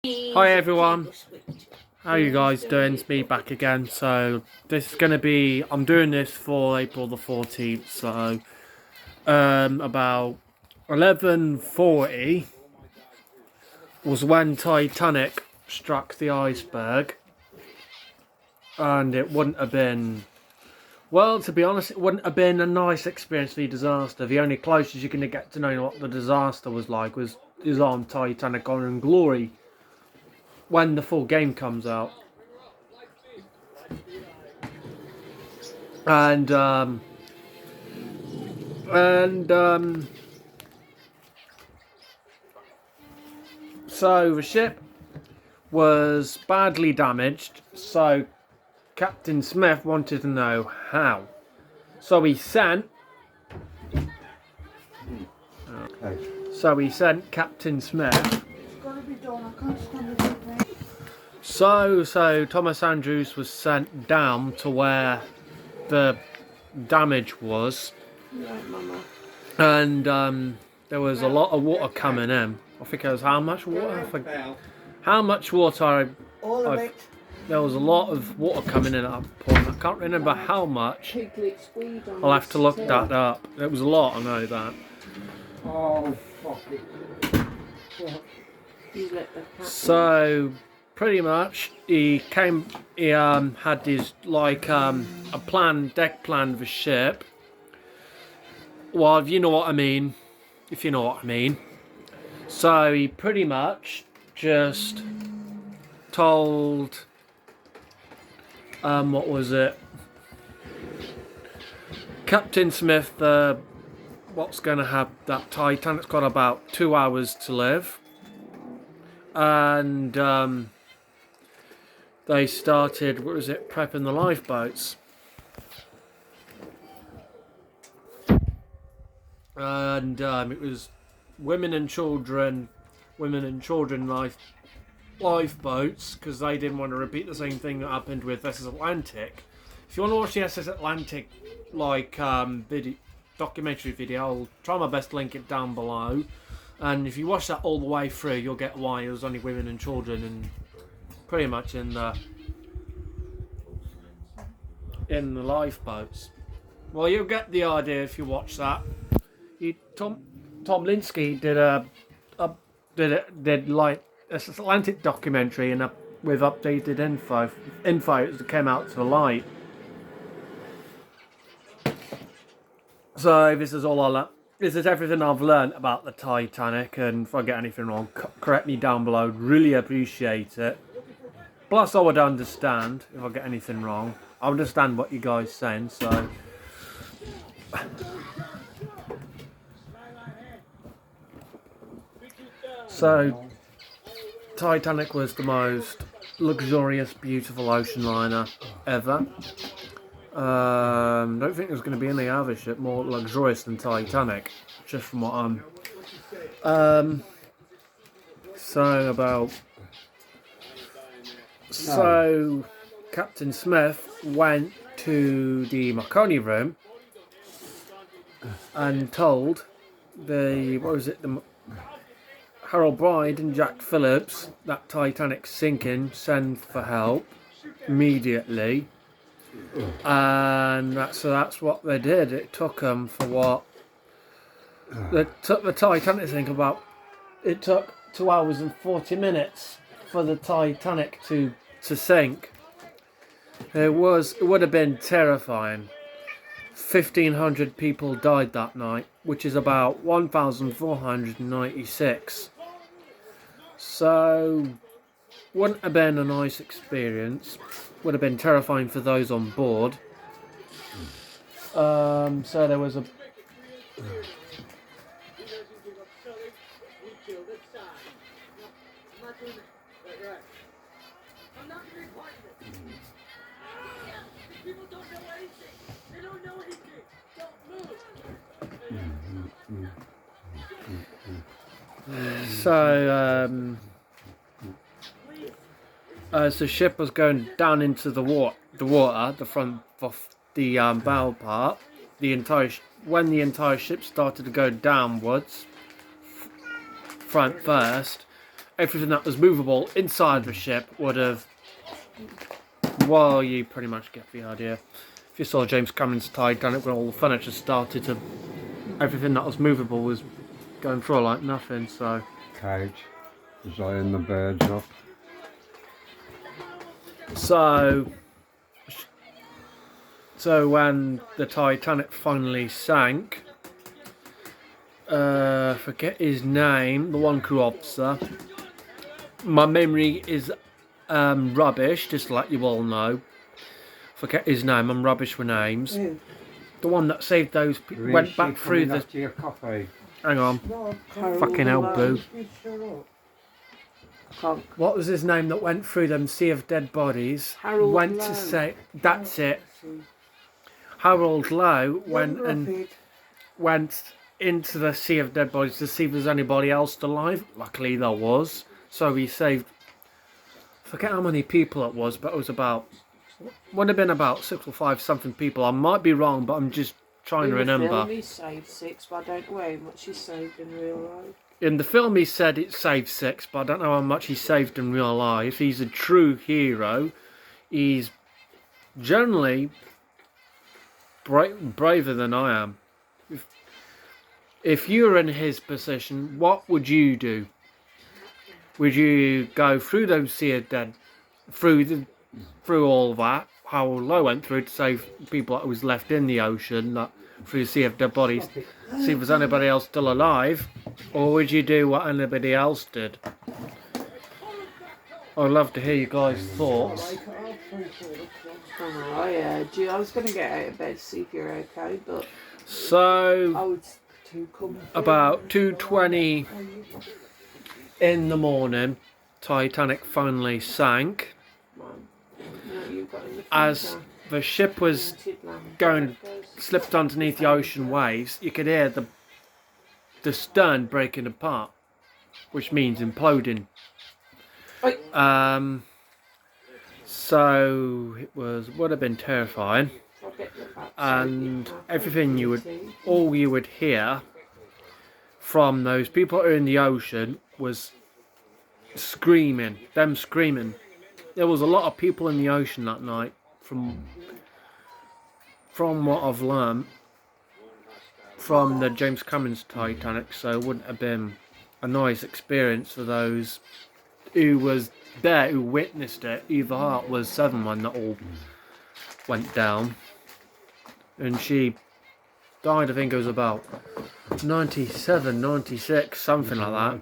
Hi everyone, how are you guys doing? It's me back again. So this is going to be, I'm doing this for April the 14th, so about 11:40 was when Titanic struck the iceberg, and it wouldn't have been, well, to be honest, it wouldn't have been a nice experience, the disaster. The only closest you're going to get to knowing what the disaster was like is on Titanic Honor and Glory, when the full game comes out. And so the ship was badly damaged, so Captain Smith wanted to know how. So he sent Captain Smith. So Thomas Andrews was sent down to where the damage was, and there was a lot of water coming in. I think it was how much water? How much water? There was a lot of water coming in at that point. I can't remember how much. I'll have to look that up. It was a lot, I know that. Oh, fuck it. So pretty much he had his a deck plan of a ship. Well, if you know what I mean. So he pretty much just told what was it? Captain Smith, what's going to happen, that Titanic's got about 2 hours to live. And they started, prepping the lifeboats. And it was women and children lifeboats, because they didn't want to repeat the same thing that happened with SS Atlantic. If you want to watch the SS Atlantic documentary video, I'll try my best to link it down below. And if you watch that all the way through, you'll get why it was only women and children, and pretty much in the lifeboats. Well, you'll get the idea if you watch that. Tom Linsky did like this Atlantic documentary and with updated info that came out to the light. So this is this is everything I've learned about the Titanic, and if I get anything wrong, correct me down below. Really appreciate it. Plus, I would understand if I get anything wrong. I understand what you guys saying, so. So, Titanic was the most luxurious, beautiful ocean liner ever. Don't think there's going to be any other ship more luxurious than Titanic, just from what I'm. So Captain Smith went to the Marconi room and told the Harold Bride and Jack Phillips that Titanic's sinking, send for help immediately. And that's what they did. It took them the Titanic to think about. It took 2 hours and 40 minutes for the Titanic to sink. It would have been terrifying. 1,500 people died that night, which is about 1,496. So, wouldn't have been a nice experience. Would have been terrifying for those on board. So there was a. So as the ship was going down into the water, the front of the bow part, when the entire ship started to go downwards, front first, everything that was movable inside the ship would have. Well, you pretty much get the idea. If you saw James Cameron's Titanic, when all the furniture started to, everything that was movable was going through like nothing. So Cage, drying the birds up. So when the Titanic finally sank, forget his name, the one crew officer. My memory is rubbish, just like you all know. Forget his name, I'm rubbish with names. Yeah. The one that saved those people, went back through the... Your coffee. Hang on. Harold Fucking hell, Malone. Boo. Can't. What was his name that went through them sea of dead bodies? Harold went Lowe. to say... That's it. Harold Lowe went into the sea of dead bodies to see if there's anybody else alive. Luckily there was. So he saved... I forget how many people it was, but it was about... Would have been about 6 or 5 something people. I might be wrong, but I'm just trying to remember. In the film he saved 6, but I don't know how much he saved in real life. In the film he said it saved 6, but I don't know how much he saved in real life. He's a true hero. He's generally braver than I am. If you were in his position, what would you do? Would you go through those sea of dead, through all that, how Low went through to save people that was left in the ocean, that through the sea of dead bodies, see if there's anybody else still alive, or would you do what anybody else did? I'd love to hear you guys' thoughts. I was going to get out of bed to see if you're okay, but So, I was too comfy. about 2:20 in the morning, Titanic finally sank. As the ship was slipped underneath the ocean waves, you could hear the stern breaking apart, which means imploding. So it would have been terrifying, and everything all you would hear from those people who are in the ocean was screaming, them screaming. There was a lot of people in the ocean that night, from what I've learned from the James Cameron's Titanic, so it wouldn't have been a nice experience for those who was there, who witnessed it. Eva Hart was 7 when that all went down, and she died, I think it was about 97, 96, something like that.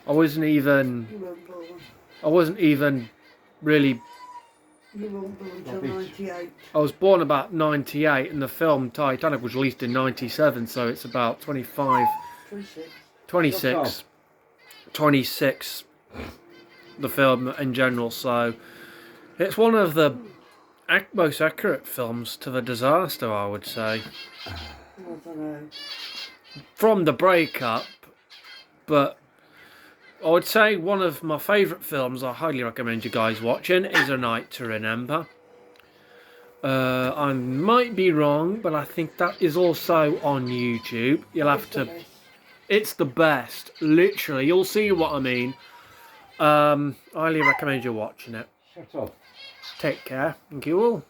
I wasn't even really... You won't go until 98. I was born about 98, and the film Titanic was released in 97, so it's about 26, the film in general, so it's one of the most accurate films to the disaster, I would say. I don't know. From the breakup, but I would say one of my favourite films I highly recommend you guys watching is A Night to Remember. I might be wrong, but I think that is also on YouTube. You'll have to... It's the best, literally. You'll see what I mean. Highly recommend you watching it. Shut up. Take care. Thank you all.